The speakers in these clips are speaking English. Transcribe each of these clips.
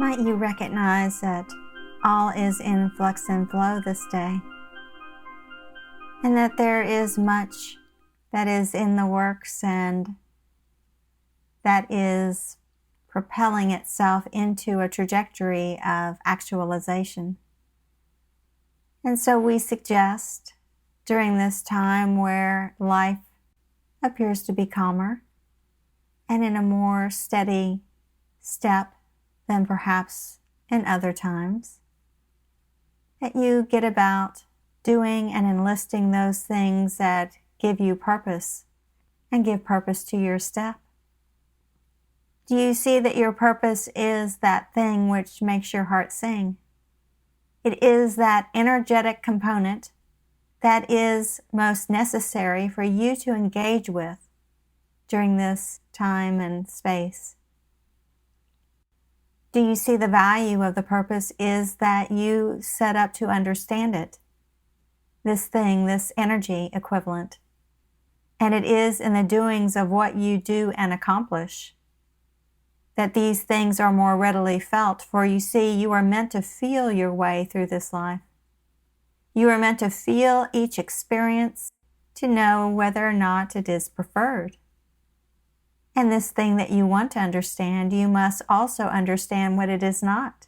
Might you recognize that all is in flux and flow this day, and that there is much that is in the works and that is propelling itself into a trajectory of actualization. And so we suggest during this time where life appears to be calmer and in a more steady step than perhaps in other times, that you get about doing and enlisting those things that give you purpose and give purpose to your step. Do you see that your purpose is that thing which makes your heart sing? It is that energetic component that is most necessary for you to engage with during this time and space. Do you see the value of the purpose is that you set up to understand it, this thing, this energy equivalent? And it is in the doings of what you do and accomplish that these things are more readily felt. For you see, you are meant to feel your way through this life. You are meant to feel each experience to know whether or not it is preferred. And this thing that you want to understand, you must also understand what it is not.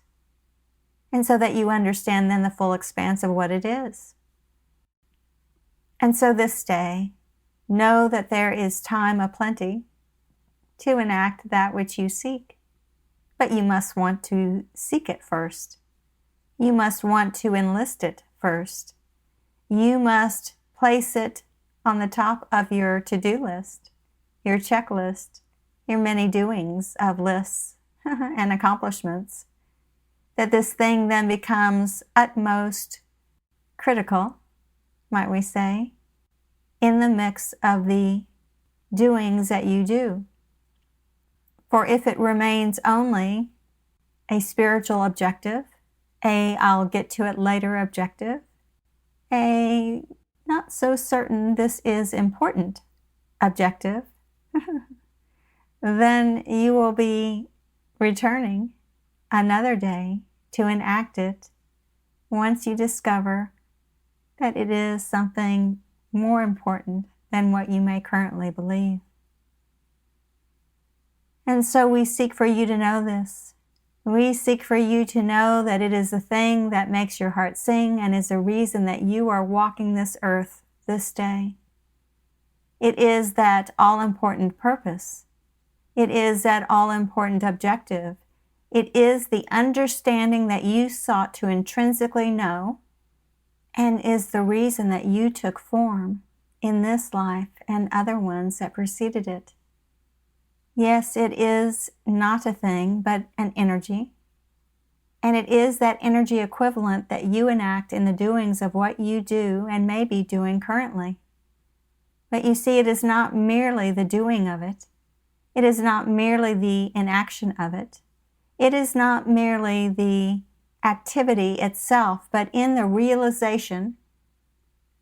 And so that you understand then the full expanse of what it is. And so this day, know that there is time aplenty to enact that which you seek. But you must want to seek it first. You must want to enlist it first. You must place it on the top of your to-do list, your checklist, your many doings of lists and accomplishments, that this thing then becomes utmost critical, might we say, in the mix of the doings that you do. For if it remains only a spiritual objective, I'll get to it later objective, not so certain this is important objective, then you will be returning another day to enact it once you discover that it is something more important than what you may currently believe. And so we seek for you to know this. We seek for you to know that it is the thing that makes your heart sing and is the reason that you are walking this earth this day. It is that all-important purpose. It is that all-important objective. It is the understanding that you sought to intrinsically know and is the reason that you took form in this life and other ones that preceded it. Yes, it is not a thing, but an energy. And it is that energy equivalent that you enact in the doings of what you do and may be doing currently. But you see, it is not merely the doing of it. It is not merely the inaction of it. It is not merely the activity itself, but in the realization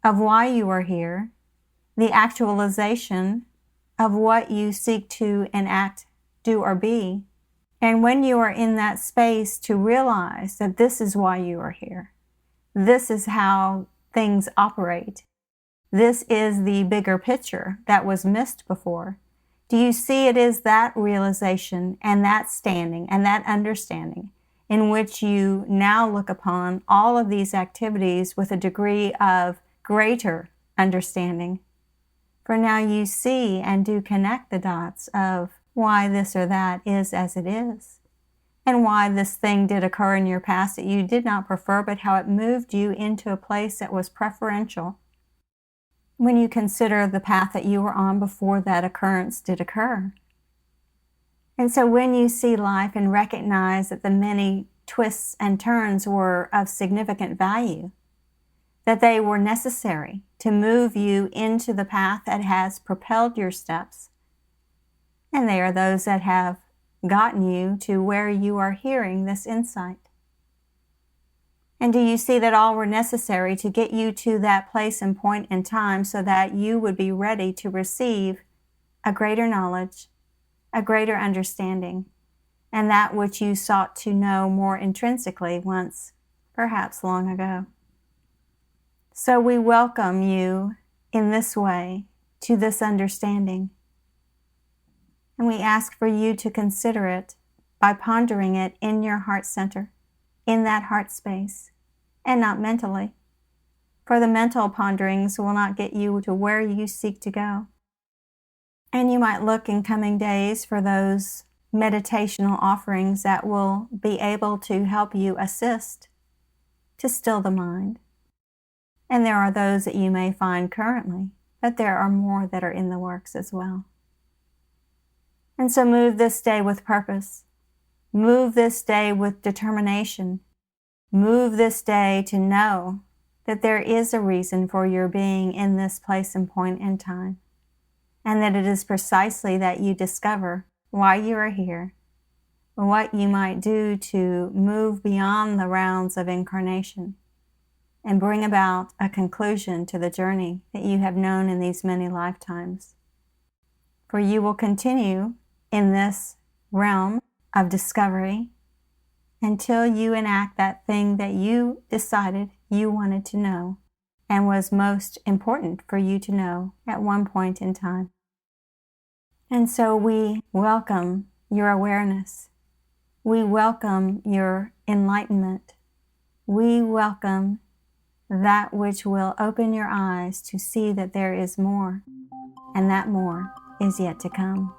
of why you are here, the actualization of what you seek to enact, do, or be. And when you are in that space to realize that this is why you are here, this is how things operate, this is the bigger picture that was missed before. Do you see it is that realization and that standing and that understanding in which you now look upon all of these activities with a degree of greater understanding? For now you see and do connect the dots of why this or that is as it is, and why this thing did occur in your past that you did not prefer, but how it moved you into a place that was preferential when you consider the path that you were on before that occurrence did occur. And so when you see life and recognize that the many twists and turns were of significant value, that they were necessary to move you into the path that has propelled your steps, and they are those that have gotten you to where you are hearing this insight. And do you see that all were necessary to get you to that place and point in time so that you would be ready to receive a greater knowledge, a greater understanding, and that which you sought to know more intrinsically once, perhaps long ago. So we welcome you in this way to this understanding, and we ask for you to consider it by pondering it in your heart center, in that heart space, and not mentally, for the mental ponderings will not get you to where you seek to go. And you might look in coming days for those meditational offerings that will be able to help you assist to still the mind. And there are those that you may find currently, but there are more that are in the works as well. And so move this day with purpose. Move this day with determination. Move this day to know that there is a reason for your being in this place and point in time, and that it is precisely that you discover why you are here, what you might do to move beyond the rounds of incarnation and bring about a conclusion to the journey that you have known in these many lifetimes. For you will continue in this realm of discovery until you enact that thing that you decided you wanted to know and was most important for you to know at one point in time. And so we welcome your awareness. We welcome your enlightenment. We welcome that which will open your eyes to see that there is more, and that more is yet to come.